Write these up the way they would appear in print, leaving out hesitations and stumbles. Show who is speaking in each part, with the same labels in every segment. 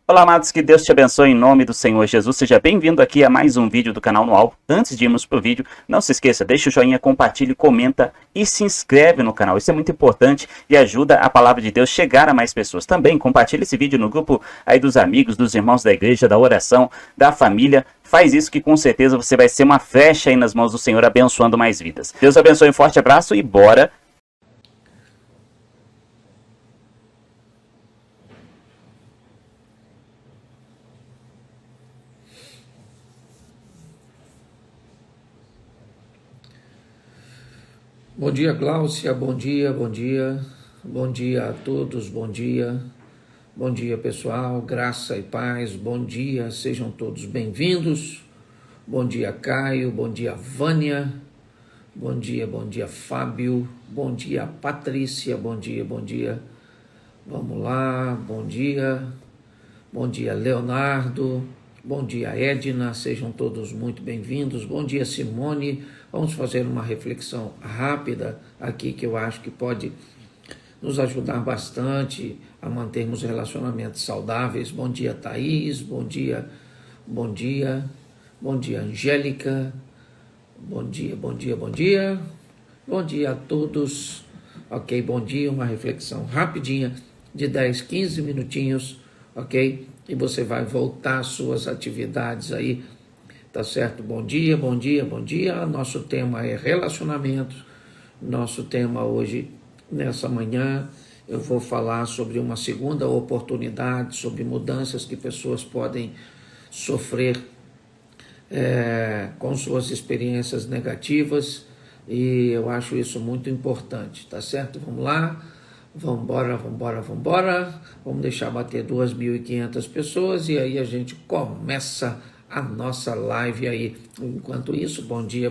Speaker 1: Olá, amados, que Deus te abençoe em nome do Senhor Jesus. Seja bem-vindo aqui a mais um vídeo do canal No Alvo. Antes de irmos pro vídeo, não se esqueça, deixa o joinha, compartilhe, comenta e se inscreve no canal. Isso é muito importante e ajuda a palavra de Deus chegar a mais pessoas. Também compartilhe esse vídeo no grupo aí dos amigos, dos irmãos da igreja, da oração, da família. Faz isso que com certeza você vai ser uma flecha aí nas mãos do Senhor, abençoando mais vidas. Deus abençoe, um forte abraço e bora!
Speaker 2: Bom dia, Gláucia, bom dia a todos, bom dia pessoal, graça e paz, bom dia, sejam todos bem-vindos, bom dia Caio, bom dia Vânia, bom dia Fábio, bom dia Patrícia, bom dia, vamos lá, bom dia Leonardo, bom dia Edna, sejam todos muito bem-vindos, bom dia Simone. Vamos fazer uma reflexão rápida aqui que eu acho que pode nos ajudar bastante a mantermos relacionamentos saudáveis. Bom dia Thaís, bom dia Angélica, bom dia a todos, ok? Bom dia, uma reflexão rapidinha de 10, 15 minutinhos, ok? E você vai voltar às suas atividades aí, tá certo? Bom dia. Nosso tema é relacionamentos. Nosso tema hoje, nessa manhã, eu vou falar sobre uma segunda oportunidade, sobre mudanças que pessoas podem sofrer com suas experiências negativas, e eu acho isso muito importante, tá certo? Vamos lá. Vambora. Vamos deixar bater 2.500 pessoas e aí a gente começa a nossa live aí. Enquanto isso, bom dia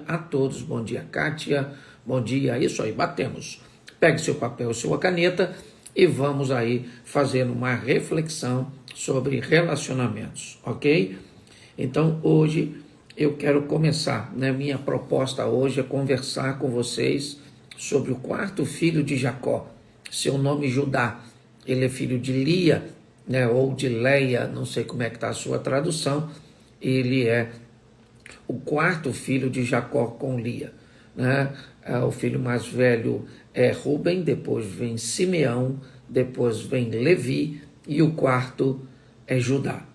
Speaker 2: a todos. Bom dia, Kátia. Bom dia, isso aí, batemos. Pegue seu papel, sua caneta e vamos aí fazer uma reflexão sobre relacionamentos, ok? Então, hoje eu quero começar, né? Minha proposta hoje é conversar com vocês sobre o quarto filho de Jacó. Seu nome Judá, ele é filho de Lia, né, ou de Leia, não sei como é que está a sua tradução. Ele é o quarto filho de Jacó com Lia, né? O filho mais velho é Ruben, depois vem Simeão, depois vem Levi e o quarto é Judá,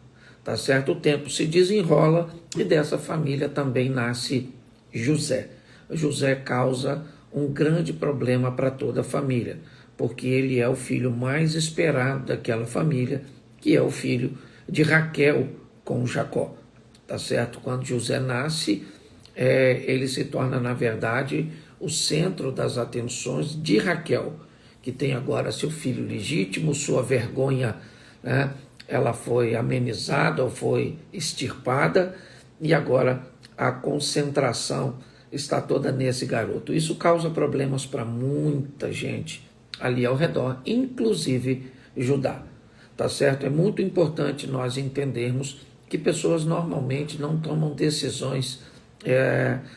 Speaker 2: tá certo? O tempo se desenrola e dessa família também nasce José. José causa um grande problema para toda a família, porque ele é o filho mais esperado daquela família, que é o filho de Raquel com Jacó, tá certo? Quando José nasce, ele se torna, na verdade, o centro das atenções de Raquel, que tem agora seu filho legítimo, sua vergonha, né? Ela foi amenizada ou foi extirpada, e agora a concentração está toda nesse garoto. Isso causa problemas para muita gente ali ao redor, inclusive Judá, tá certo? É muito importante nós entendermos que pessoas normalmente não tomam decisões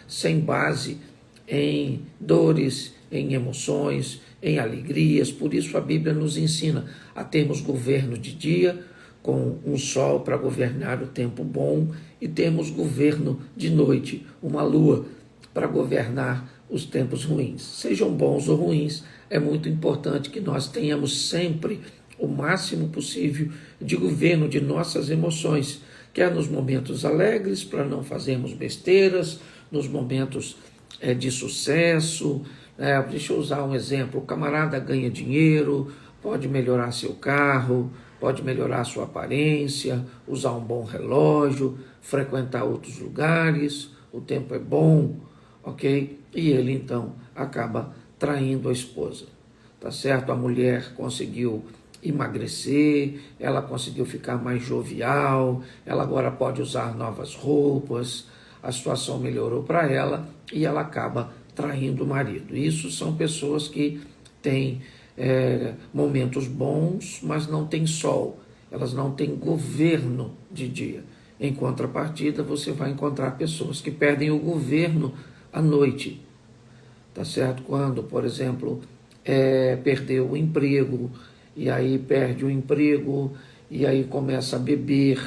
Speaker 2: sem base em dores, em emoções, em alegrias. Por isso a Bíblia nos ensina a termos governo de dia, com um sol para governar o tempo bom, e temos governo de noite, uma lua para governar os tempos ruins. Sejam bons ou ruins, é muito importante que nós tenhamos sempre o máximo possível de governo de nossas emoções, quer nos momentos alegres, para não fazermos besteiras, nos momentos de sucesso. Deixa eu usar um exemplo: o camarada ganha dinheiro, pode melhorar seu carro, pode melhorar sua aparência, usar um bom relógio, frequentar outros lugares, o tempo é bom, ok? E ele então acaba traindo a esposa, tá certo? A mulher conseguiu emagrecer, ela conseguiu ficar mais jovial, ela agora pode usar novas roupas, a situação melhorou para ela e ela acaba traindo o marido. Isso são pessoas que têm momentos bons, mas não têm sol, elas não têm governo de dia. Em contrapartida, você vai encontrar pessoas que perdem o governo à noite, tá certo? Quando, por exemplo, perdeu o emprego, e aí perde o emprego e aí começa a beber,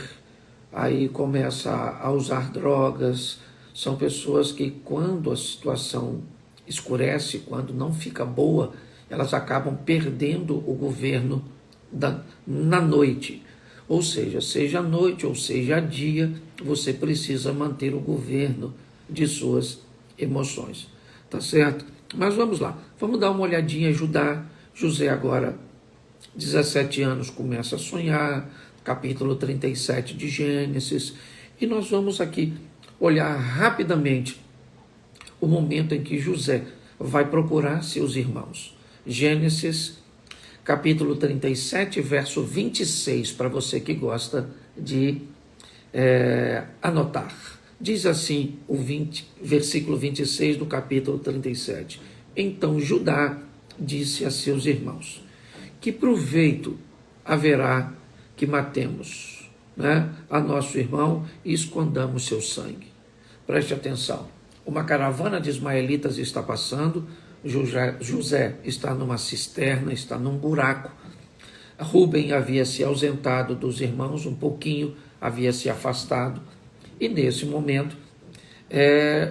Speaker 2: aí começa a usar drogas. São pessoas que, quando a situação escurece, quando não fica boa, elas acabam perdendo o governo na noite. Ou seja noite ou seja dia, você precisa manter o governo de suas emoções. Tá certo? Mas vamos lá, vamos dar uma olhadinha em Judá. José agora, 17 anos, começa a sonhar, capítulo 37 de Gênesis, e nós vamos aqui olhar rapidamente o momento em que José vai procurar seus irmãos. Gênesis, capítulo 37, verso 26, para você que gosta de anotar. Diz assim o versículo 26 do capítulo 37. Então Judá disse a seus irmãos: que proveito haverá que matemos, a nosso irmão e escondamos seu sangue? Preste atenção. Uma caravana de ismaelitas está passando. José está numa cisterna, está num buraco. Rúben havia se ausentado dos irmãos um pouquinho, havia se afastado. E nesse momento,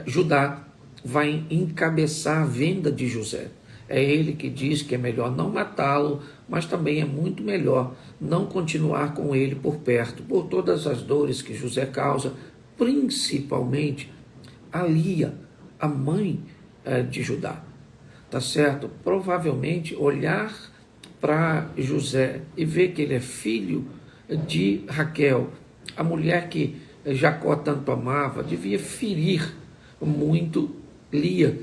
Speaker 2: Judá vai encabeçar a venda de José. É ele que diz que é melhor não matá-lo, mas também é muito melhor não continuar com ele por perto, por todas as dores que José causa, principalmente a Lia, a mãe de Judá. Tá certo? Provavelmente olhar para José e ver que ele é filho de Raquel, a mulher que Jacó tanto amava, devia ferir muito Lia,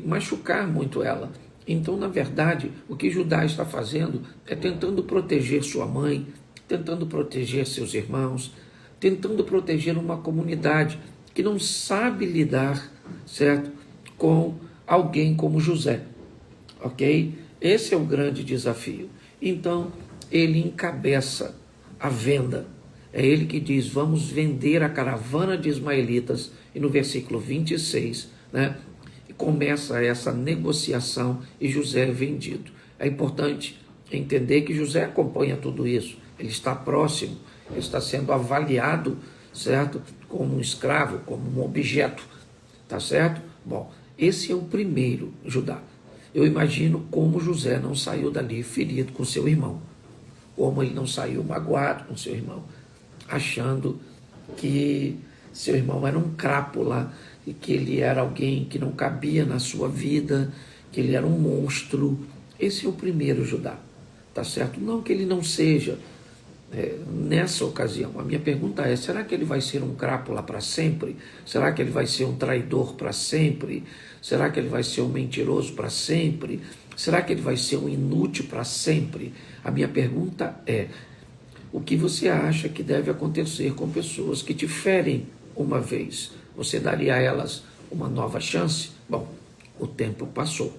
Speaker 2: machucar muito ela. Então, na verdade, o que Judá está fazendo é tentando proteger sua mãe, tentando proteger seus irmãos, tentando proteger uma comunidade que não sabe lidar, certo, com alguém como José, ok? Esse é o grande desafio. Então, ele encabeça a venda. É ele que diz, vamos vender a caravana de ismaelitas, e no versículo 26, começa essa negociação e José é vendido. É importante entender que José acompanha tudo isso, ele está próximo, ele está sendo avaliado, certo? Como um escravo, como um objeto, tá certo? Bom, esse é o primeiro Judá. Eu imagino como José não saiu dali ferido com seu irmão, como ele não saiu magoado com seu irmão, achando que seu irmão era um crápula e que ele era alguém que não cabia na sua vida, que ele era um monstro. Esse é o primeiro Judá, tá certo? Não que ele não seja nessa ocasião. A minha pergunta é, será que ele vai ser um crápula para sempre? Será que ele vai ser um traidor para sempre? Será que ele vai ser um mentiroso para sempre? Será que ele vai ser um inútil para sempre? A minha pergunta é, o que você acha que deve acontecer com pessoas que te ferem uma vez? Você daria a elas uma nova chance? Bom, o tempo passou.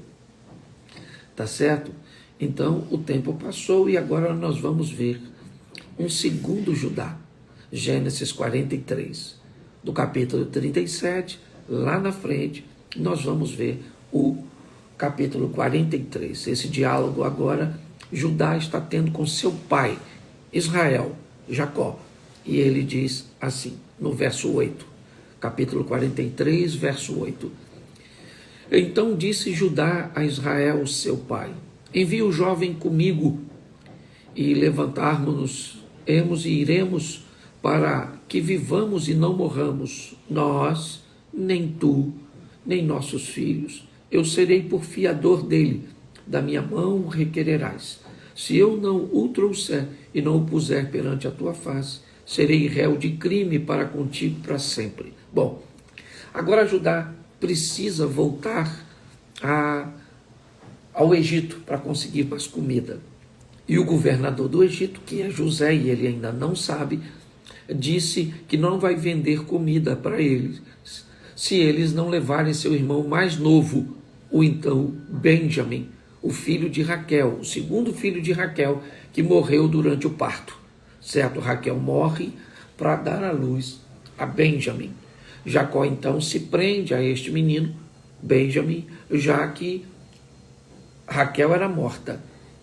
Speaker 2: Tá certo? Então, o tempo passou e agora nós vamos ver um segundo Judá. Gênesis 43. Do capítulo 37, lá na frente, nós vamos ver o capítulo 43. Esse diálogo agora, Judá está tendo com seu pai, Israel, Jacó. E ele diz assim, no verso 8, capítulo 43, verso 8. Então disse Judá a Israel, seu pai, envia o jovem comigo e levantarmos-nos e iremos para que vivamos e não morramos, nós, nem tu, nem nossos filhos. Eu serei por fiador dele, da minha mão o requererás. Se eu não o trouxer e não o puser perante a tua face, serei réu de crime para contigo para sempre. Bom, agora Judá precisa voltar ao Egito para conseguir mais comida. E o governador do Egito, que é José, e ele ainda não sabe, disse que não vai vender comida para eles, se eles não levarem seu irmão mais novo, o então Benjamim, o filho de Raquel, o segundo filho de Raquel, que morreu durante o parto. Certo? Raquel morre para dar à luz a Benjamim. Jacó então se prende a este menino, Benjamim, já que Raquel era morta.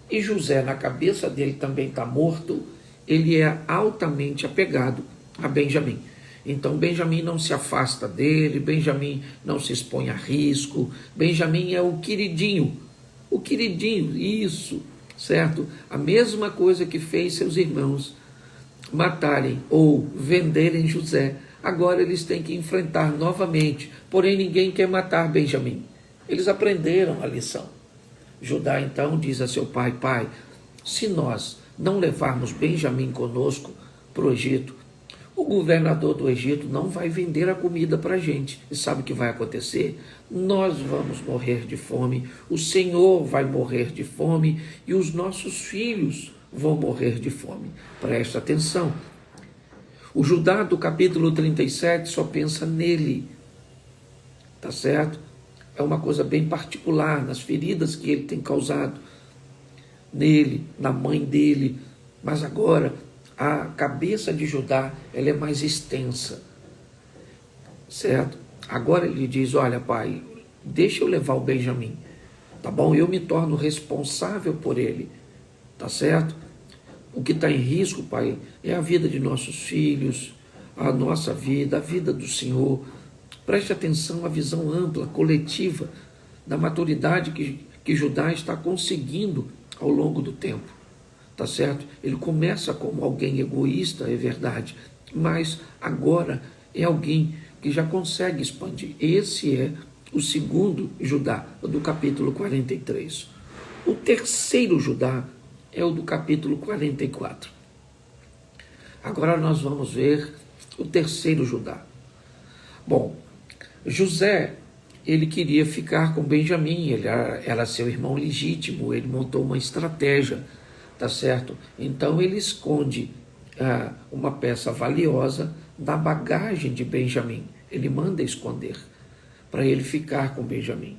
Speaker 2: E José, na cabeça dele, também está morto, ele é altamente apegado a Benjamim. Então Benjamim não se afasta dele, Benjamim não se expõe a risco, Benjamim é o queridinho, isso, certo? A mesma coisa que fez seus irmãos matarem ou venderem José, agora eles têm que enfrentar novamente, porém ninguém quer matar Benjamim. Eles aprenderam a lição. Judá então diz a seu pai: pai, se nós não levarmos Benjamim conosco para o Egito, o governador do Egito não vai vender a comida para a gente. E sabe o que vai acontecer? Nós vamos morrer de fome, o Senhor vai morrer de fome e os nossos filhos vão morrer de fome. Presta atenção. O Judá do capítulo 37 só pensa nele. Tá certo? É uma coisa bem particular, nas feridas que ele tem causado nele, na mãe dele. Mas agora, a cabeça de Judá, ela é mais extensa, certo? Agora ele diz: olha, pai, deixa eu levar o Benjamim, tá bom? Eu me torno responsável por ele, tá certo? O que está em risco, pai, é a vida de nossos filhos, a nossa vida, a vida do Senhor. Preste atenção à visão ampla, coletiva, da maturidade que Judá está conseguindo ao longo do tempo. Tá certo? Ele começa como alguém egoísta, é verdade, mas agora é alguém que já consegue expandir. Esse é o segundo Judá, do capítulo 43. O terceiro Judá é o do capítulo 44. Agora nós vamos ver o terceiro Judá. Bom, José, ele queria ficar com Benjamim, ele era seu irmão legítimo, ele montou uma estratégia, tá certo? Então ele esconde uma peça valiosa da bagagem de Benjamim. Ele manda esconder para ele ficar com Benjamim,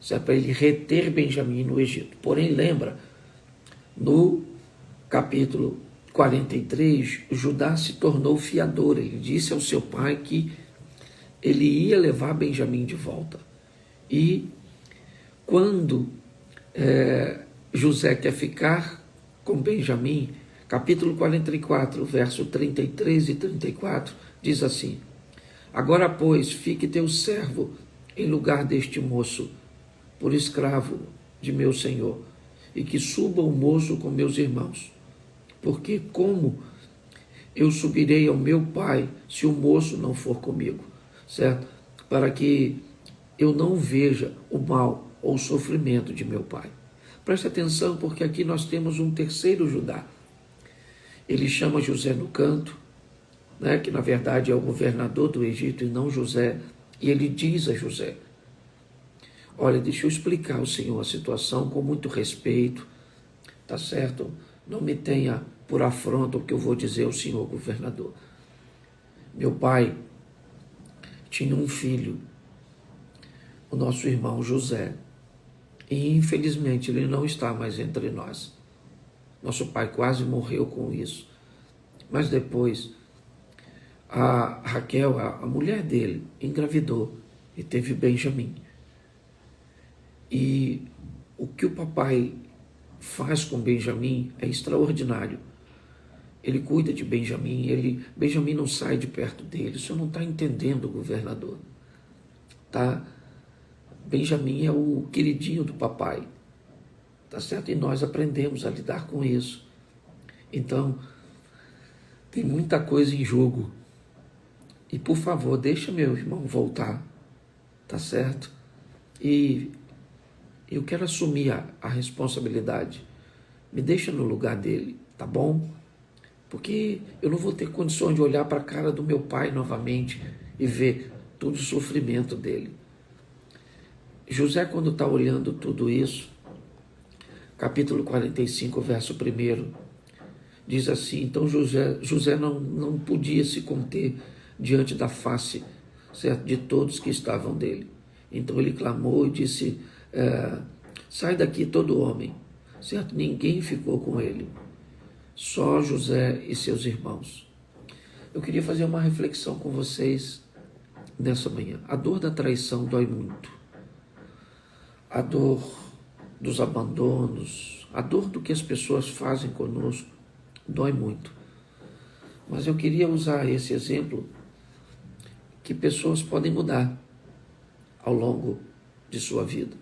Speaker 2: certo? Para ele reter Benjamim no Egito. Porém, lembra, no capítulo 43, Judá se tornou fiador. Ele disse ao seu pai que ele ia levar Benjamim de volta. E quando José quer ficar com Benjamim, capítulo 44, verso 33 e 34, diz assim: agora, pois, fique teu servo em lugar deste moço, por escravo de meu senhor, e que suba o moço com meus irmãos, porque como eu subirei ao meu pai se o moço não for comigo, certo? Para que eu não veja o mal ou o sofrimento de meu pai. Preste atenção, porque aqui nós temos um terceiro Judá. Ele chama José no canto, né, que na verdade é o governador do Egito e não José, e ele diz a José: olha, deixa eu explicar ao Senhor a situação com muito respeito, tá certo? Não me tenha por afronta o que eu vou dizer ao senhor governador. Meu pai tinha um filho, o nosso irmão José, e infelizmente ele não está mais entre nós. Nosso pai quase morreu com isso. Mas depois, a Raquel, a mulher dele, engravidou e teve Benjamim. E o que o papai faz com Benjamim é extraordinário. Ele cuida de Benjamim, Benjamim não sai de perto dele. O senhor não está entendendo, governador. Tá? Benjamim é o queridinho do papai, tá certo? E nós aprendemos a lidar com isso. Então, tem muita coisa em jogo. E, por favor, deixa meu irmão voltar, tá certo? E eu quero assumir a responsabilidade. Me deixa no lugar dele, tá bom? Porque eu não vou ter condições de olhar para a cara do meu pai novamente e ver todo o sofrimento dele. José, quando está olhando tudo isso, capítulo 45, verso 1, diz assim: então José não podia se conter diante da face, certo, de todos que estavam dele. Então ele clamou e disse: sai daqui todo homem, certo? Ninguém ficou com ele, só José e seus irmãos. Eu queria fazer uma reflexão com vocês nessa manhã. A dor da traição dói muito. A dor dos abandonos, a dor do que as pessoas fazem conosco dói muito. Mas eu queria usar esse exemplo que pessoas podem mudar ao longo de sua vida.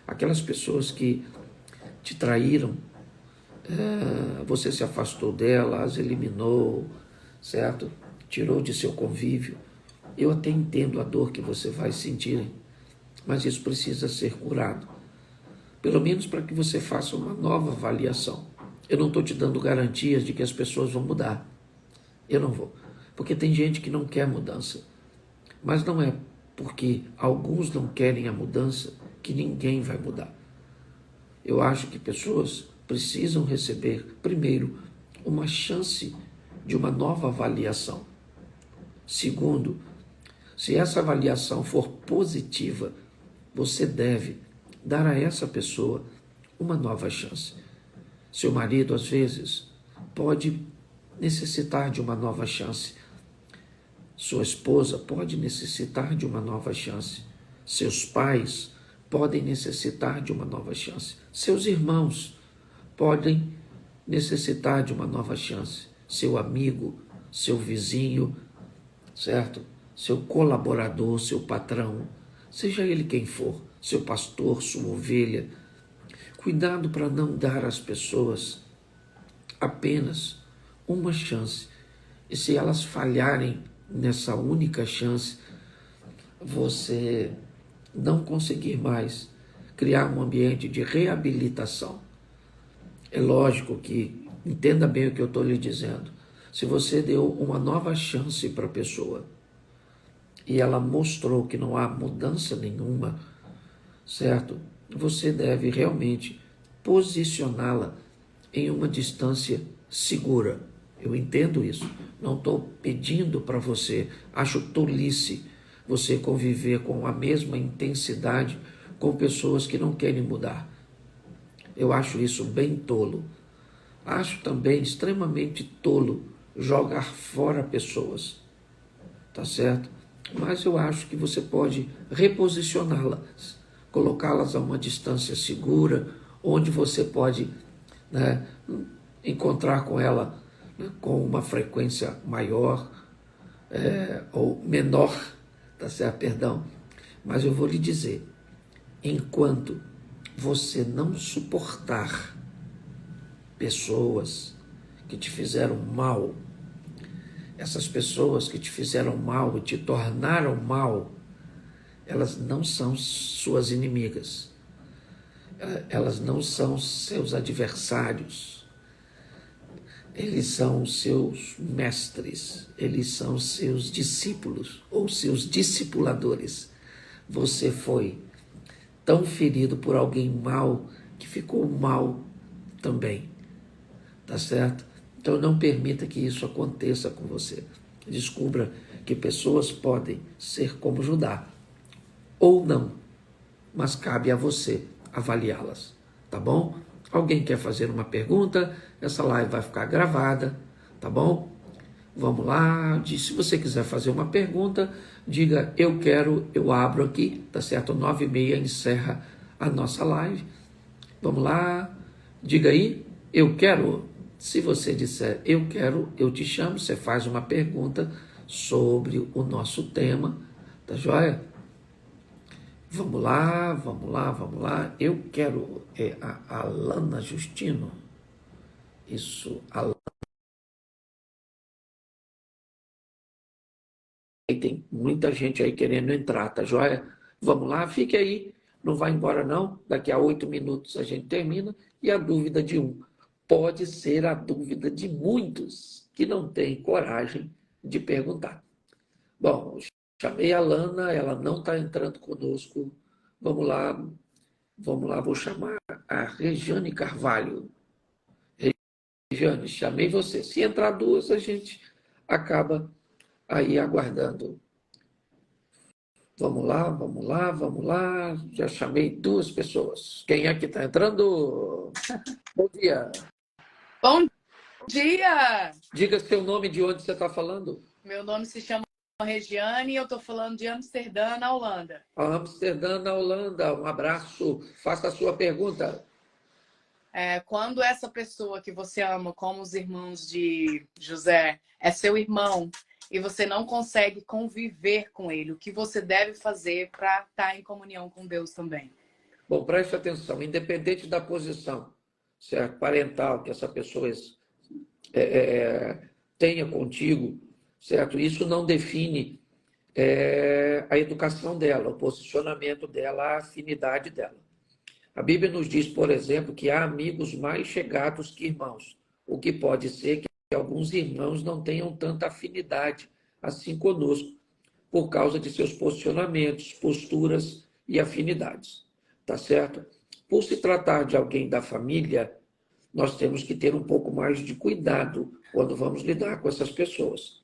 Speaker 2: Aquelas pessoas que te traíram, você se afastou dela, as eliminou, certo? Tirou de seu convívio. Eu até entendo a dor que você vai sentir, mas isso precisa ser curado. Pelo menos para que você faça uma nova avaliação. Eu não estou te dando garantias de que as pessoas vão mudar. Eu não vou. Porque tem gente que não quer mudança. Mas não é porque alguns não querem a mudança que ninguém vai mudar. Eu acho que pessoas precisam receber, primeiro, uma chance de uma nova avaliação. Segundo, se essa avaliação for positiva, você deve dar a essa pessoa uma nova chance. Seu marido, às vezes, pode necessitar de uma nova chance. Sua esposa pode necessitar de uma nova chance. Seus pais podem necessitar de uma nova chance. Seus irmãos podem necessitar de uma nova chance. Seu amigo, seu vizinho, certo? Seu colaborador, seu patrão, seja ele quem for, seu pastor, sua ovelha. Cuidado para não dar às pessoas apenas uma chance. E se elas falharem nessa única chance, você não conseguir mais criar um ambiente de reabilitação. É lógico que, entenda bem o que eu estou lhe dizendo, se você deu uma nova chance para a pessoa e ela mostrou que não há mudança nenhuma, certo? Você deve realmente posicioná-la em uma distância segura. Eu entendo isso. Não estou pedindo para você, acho tolice você conviver com a mesma intensidade com pessoas que não querem mudar. Eu acho isso bem tolo. Acho também extremamente tolo jogar fora pessoas, tá certo? Mas eu acho que você pode reposicioná-las, colocá-las a uma distância segura, onde você pode, né, encontrar com ela, né, com uma frequência maior ou menor, tá certo? Perdão. Mas eu vou lhe dizer, enquanto você não suportar pessoas que te fizeram mal, essas pessoas que te fizeram mal e te tornaram mal, elas não são suas inimigas, elas não são seus adversários, eles são seus mestres, eles são seus discípulos ou seus discipuladores. Você foi tão ferido por alguém mal que ficou mal também, tá certo? Então não permita que isso aconteça com você. Descubra que pessoas podem ser como Judá ou não, mas cabe a você avaliá-las, tá bom? Alguém quer fazer uma pergunta? Essa live vai ficar gravada, tá bom? Vamos lá, se você quiser fazer uma pergunta, diga eu quero, eu abro aqui, tá certo? 9h30 encerra a nossa live. Vamos lá, diga aí, eu quero. Se você disser eu quero, eu te chamo, você faz uma pergunta sobre o nosso tema, tá joia? Vamos lá, vamos lá, vamos lá. Eu quero, é a Alana Justino. Isso, Alana. Tem muita gente aí querendo entrar, tá joia? Vamos lá, fique aí, não vai embora não. Daqui a 8 minutos a gente termina. E a dúvida de um pode ser a dúvida de muitos que não têm coragem de perguntar. Bom, chamei a Lana, ela não está entrando conosco. Vamos lá, vou chamar a Regiane Carvalho. Regiane, chamei você. Se entrar duas, a gente acaba aí aguardando. Vamos lá, vamos lá, vamos lá. Já chamei duas pessoas. Quem é que está entrando? Bom dia.
Speaker 3: Bom dia!
Speaker 2: Diga seu nome, de onde você está falando.
Speaker 3: Meu nome se chama Regiane e eu estou falando de Amsterdã, na Holanda.
Speaker 2: Amsterdã, na Holanda. Um abraço. Faça a sua pergunta.
Speaker 3: Quando essa pessoa que você ama, como os irmãos de José, é seu irmão e você não consegue conviver com ele, o que você deve fazer para estar em comunhão com Deus também?
Speaker 2: Bom, preste atenção, independente da posição, certo, parental que essa pessoa tenha contigo, certo? Isso não define a educação dela, o posicionamento dela, a afinidade dela. A Bíblia nos diz, por exemplo, que há amigos mais chegados que irmãos, o que pode ser que alguns irmãos não tenham tanta afinidade assim conosco, por causa de seus posicionamentos, posturas e afinidades. Tá certo? Por se tratar de alguém da família, nós temos que ter um pouco mais de cuidado quando vamos lidar com essas pessoas.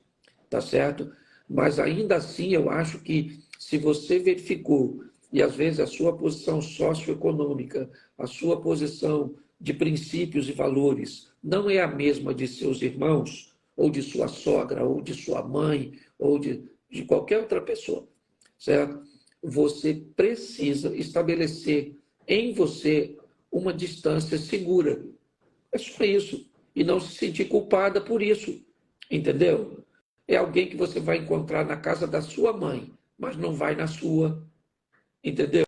Speaker 2: Tá certo? Mas ainda assim, eu acho que se você verificou, e às vezes a sua posição socioeconômica, a sua posição de princípios e valores não é a mesma de seus irmãos, ou de sua sogra, ou de sua mãe, ou de qualquer outra pessoa, certo? Você precisa estabelecer em você uma distância segura. É só isso. E não se sentir culpada por isso. Entendeu? É alguém que você vai encontrar na casa da sua mãe, mas não vai na sua. Entendeu?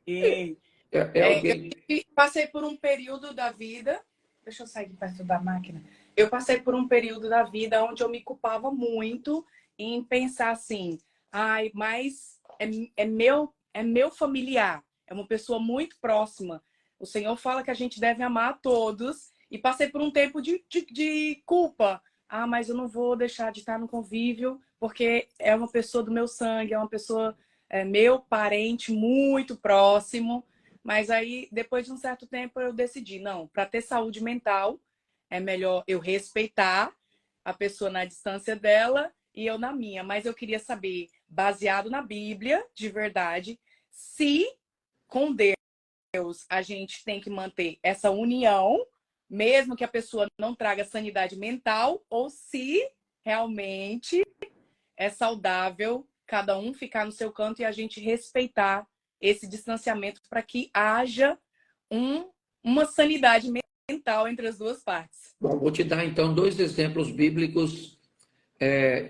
Speaker 3: E
Speaker 2: É alguém.
Speaker 3: eu passei por um período da vida. Deixa eu sair de perto da máquina. Eu passei por um período da vida onde eu me culpava muito em pensar assim, ai, mas é meu familiar, é uma pessoa muito próxima. O Senhor fala que a gente deve amar a todos. E passei por um tempo de culpa. Ah, mas eu não vou deixar de estar no convívio, porque é uma pessoa do meu sangue, é uma pessoa, meu parente muito próximo. Mas aí, depois de um certo tempo, eu decidi, não, para ter saúde mental, é melhor eu respeitar a pessoa na distância dela e eu na minha. Mas eu queria saber, baseado na Bíblia, de verdade, se com Deus a gente tem que manter essa união, mesmo que a pessoa não traga sanidade mental, ou se realmente é saudável cada um ficar no seu canto e a gente respeitar esse distanciamento para que haja uma sanidade mental entre as duas partes.
Speaker 2: Bom, vou te dar então dois exemplos bíblicos,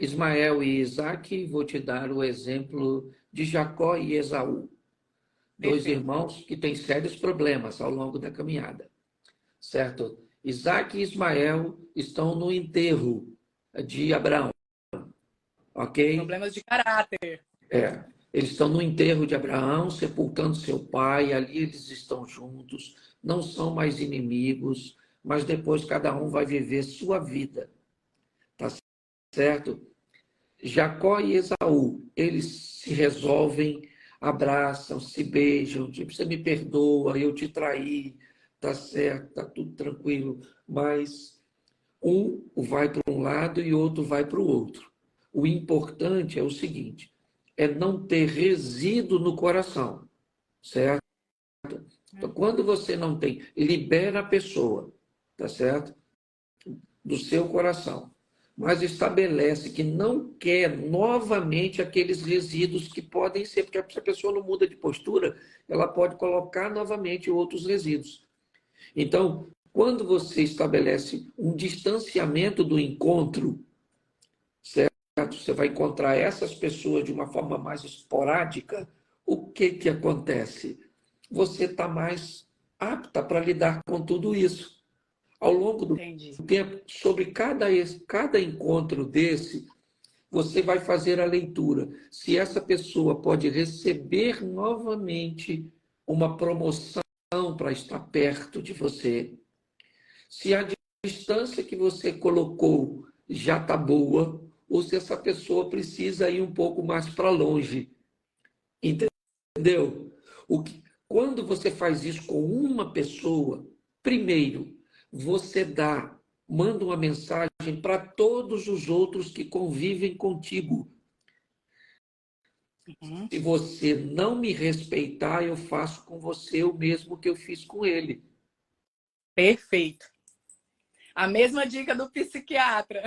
Speaker 2: Ismael e Isaque. Vou te dar o exemplo de Jacó e Esaú, dois
Speaker 3: Perfeito.
Speaker 2: irmãos que têm sérios problemas ao longo da caminhada, certo? Isaque e Ismael estão no enterro de Abraão, ok?
Speaker 3: Problemas de caráter.
Speaker 2: Eles estão no enterro de Abraão, sepultando seu pai, ali eles estão juntos, não são mais inimigos, mas depois cada um vai viver sua vida, tá certo? Jacó e Esaú, eles se resolvem, abraçam, se beijam, tipo, você me perdoa, eu te traí, tá certo, tá tudo tranquilo, mas um vai para um lado e outro vai para o outro. O importante é o seguinte, é não ter resíduo no coração, certo? Então, quando você não tem, libera a pessoa, tá certo? Do seu coração, mas estabelece que não quer novamente aqueles resíduos que podem ser, porque se a pessoa não muda de postura, ela pode colocar novamente outros resíduos. Então, quando você estabelece um distanciamento do encontro, certo? Você vai encontrar essas pessoas de uma forma mais esporádica, o que acontece? Você está mais apta para lidar com tudo isso. Ao longo do tempo, sobre cada encontro desse, você vai fazer a leitura. Se essa pessoa pode receber novamente uma promoção para estar perto de você, se a distância que você colocou já está boa, ou se essa pessoa precisa ir um pouco mais para longe. Entendeu? Quando você faz isso com uma pessoa, primeiro, você manda uma mensagem para todos os outros que convivem contigo. Se você não me respeitar, eu faço com você o mesmo que eu fiz com ele.
Speaker 3: Perfeito. A mesma dica do psiquiatra.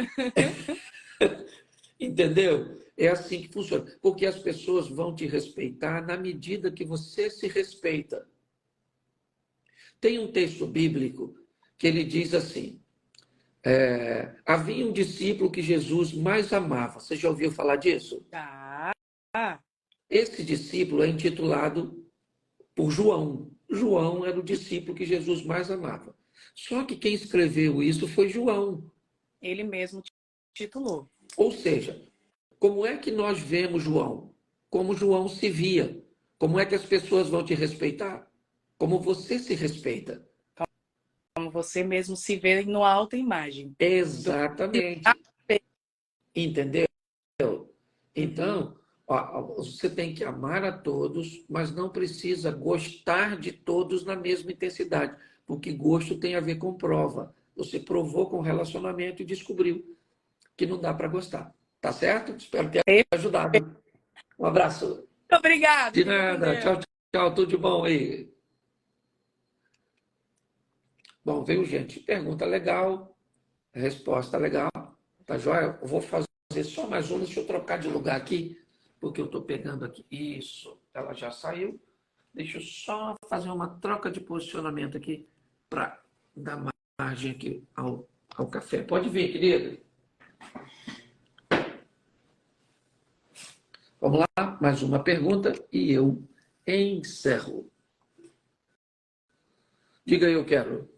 Speaker 2: Entendeu? É assim que funciona. Porque as pessoas vão te respeitar na medida que você se respeita. Tem um texto bíblico que ele diz assim, havia um discípulo que Jesus mais amava. Você já ouviu falar disso?
Speaker 3: Tá.
Speaker 2: Esse discípulo é intitulado por João. João era o discípulo que Jesus mais amava. Só que quem escreveu isso foi João.
Speaker 3: Ele mesmo titulou.
Speaker 2: Ou seja, como é que nós vemos João? Como João se via. Como é que as pessoas vão te respeitar? Como você se respeita.
Speaker 3: Como você mesmo se vê no autoimagem.
Speaker 2: Exatamente. Entendeu? Então, você tem que amar a todos, mas não precisa gostar de todos na mesma intensidade, porque gosto tem a ver com prova. Você provou com o relacionamento e descobriu que não dá para gostar. Tá certo? Espero ter ajudado. Um abraço.
Speaker 3: Muito obrigada.
Speaker 2: De nada. Tchau, tchau. Tudo de bom aí. Bom, veio gente. Pergunta legal, resposta legal. Tá joia? Eu vou fazer só mais uma. Deixa eu trocar de lugar aqui, porque eu estou pegando aqui. Isso, ela já saiu. Deixa eu só fazer uma troca de posicionamento aqui para dar margem aqui ao café. Pode vir, querida. Vamos lá, mais uma pergunta e eu encerro. Diga aí, eu quero.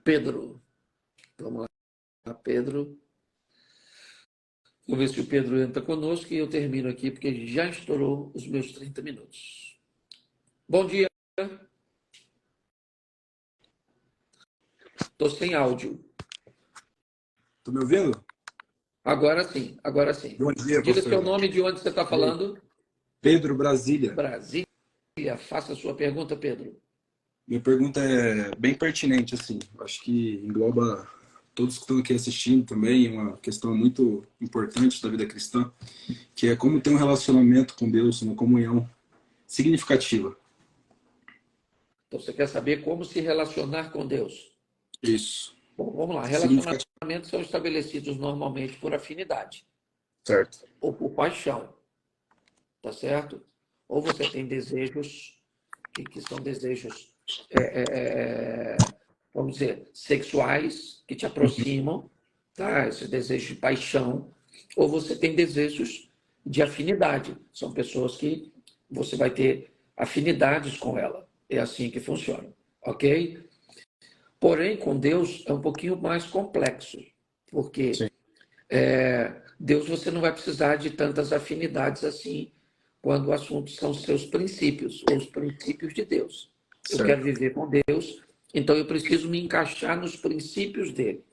Speaker 2: Pedro. Vamos lá, Pedro. Vou ver se o Pedro entra conosco e eu termino aqui, porque já estourou os meus 30 minutos. Bom dia. Estou sem áudio.
Speaker 4: Estou me ouvindo?
Speaker 2: Agora sim, agora sim.
Speaker 4: Bom dia,
Speaker 2: Diga
Speaker 4: pastor.
Speaker 2: seu nome, de onde você está falando.
Speaker 4: Pedro, Brasília.
Speaker 2: Brasília. Faça a sua pergunta, Pedro.
Speaker 4: Minha pergunta é bem pertinente, assim. Acho que engloba todos que estão aqui assistindo também, uma questão muito importante da vida cristã, que é como ter um relacionamento com Deus, uma comunhão significativa.
Speaker 2: Então, você quer saber como se relacionar com Deus?
Speaker 4: Isso.
Speaker 2: Bom, vamos lá. Relacionamentos são estabelecidos normalmente por afinidade.
Speaker 4: Certo.
Speaker 2: Ou por paixão. Tá certo? Ou você tem desejos que são desejos, vamos dizer, sexuais, que te aproximam, tá? Esse desejo de paixão. Ou você tem desejos de afinidade. São pessoas que você vai ter afinidades com ela. É assim que funciona. Ok? Porém, com Deus é um pouquinho mais complexo. Porque Deus você não vai precisar de tantas afinidades assim quando o assunto são seus princípios, ou os princípios de Deus.
Speaker 4: Certo.
Speaker 2: Eu quero viver com Deus, então eu preciso me encaixar nos princípios dele.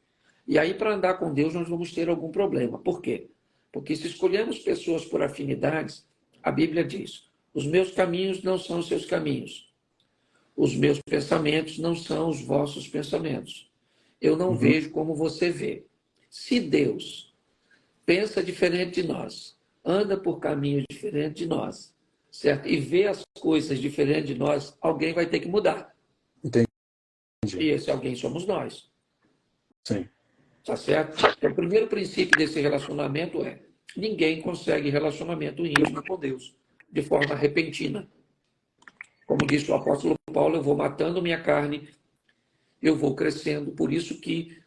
Speaker 2: E aí, para andar com Deus, nós vamos ter algum problema. Por quê? Porque se escolhemos pessoas por afinidades, a Bíblia diz, os meus caminhos não são os seus caminhos. Os meus pensamentos não são os vossos pensamentos. Eu não vejo como você vê. Se Deus pensa diferente de nós, anda por caminhos diferentes de nós, certo? E vê as coisas diferentes de nós, alguém vai ter que mudar.
Speaker 4: Entendi.
Speaker 2: E esse alguém somos nós.
Speaker 4: Sim.
Speaker 2: Tá certo? Então, o primeiro princípio desse relacionamento é: ninguém consegue relacionamento íntimo com Deus de forma repentina. Como disse o apóstolo Paulo, eu vou matando minha carne, eu vou crescendo. Por isso que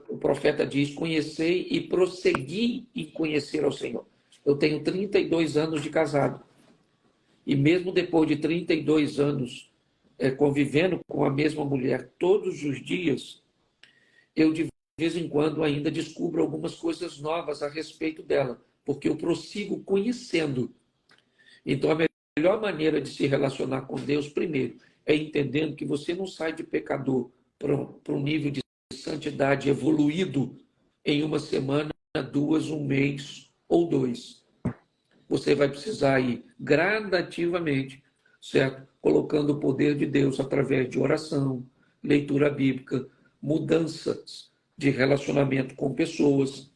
Speaker 2: o profeta diz: conhecei e prossegui em conhecer ao Senhor. Eu tenho 32 anos de casado. E mesmo depois de 32 anos convivendo com a mesma mulher todos os dias, eu de vez em quando ainda descubro algumas coisas novas a respeito dela, porque eu prossigo conhecendo. Então, a melhor maneira de se relacionar com Deus, primeiro, é entendendo que você não sai de pecador para um nível de santidade evoluído em uma semana, 2, um mês ou 2. Você vai precisar ir gradativamente, certo? Colocando o poder de Deus através de oração, leitura bíblica, mudanças de relacionamento com pessoas,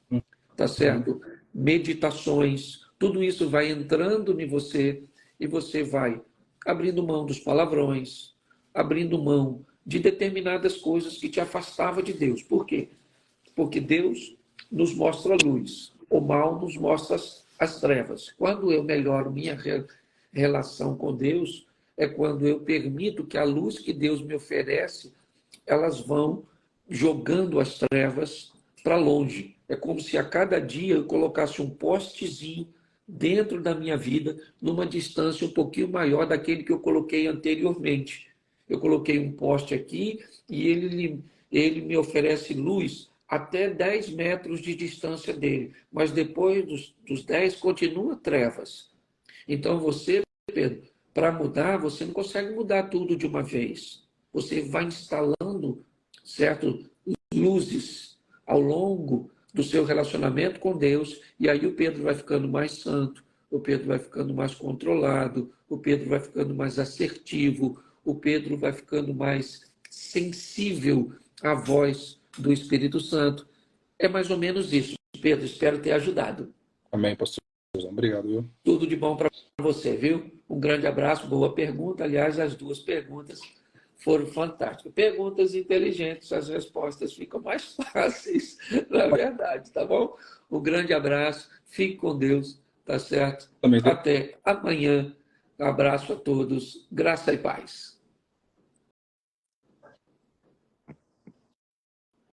Speaker 2: tá certo? Meditações, tudo isso vai entrando em você e você vai abrindo mão dos palavrões, abrindo mão de determinadas coisas que te afastavam de Deus. Por quê? Porque Deus nos mostra a luz, o mal nos mostra as trevas. Quando eu melhoro minha relação com Deus, é quando eu permito que a luz que Deus me oferece, elas vão jogando as trevas para longe. É como se a cada dia eu colocasse um postezinho dentro da minha vida, numa distância um pouquinho maior daquele que eu coloquei anteriormente. Eu coloquei um poste aqui e ele me oferece luz até 10 metros de distância dele, mas depois dos 10 continua trevas. Então você, Pedro, para mudar, você não consegue mudar tudo de uma vez. Você vai instalando, certo, luzes ao longo do seu relacionamento com Deus, e aí o Pedro vai ficando mais santo, o Pedro vai ficando mais controlado, o Pedro vai ficando mais assertivo, o Pedro vai ficando mais sensível à voz do Espírito Santo. É mais ou menos isso, Pedro. Espero ter ajudado.
Speaker 4: Amém, pastor. Obrigado, viu?
Speaker 2: Tudo de bom para você, viu? Um grande abraço, boa pergunta. Aliás, as duas perguntas foram fantásticas. Perguntas inteligentes, as respostas ficam mais fáceis, na verdade, tá bom? Um grande abraço, fique com Deus, tá certo?
Speaker 4: Também.
Speaker 2: Até amanhã. Abraço a todos, graça e paz.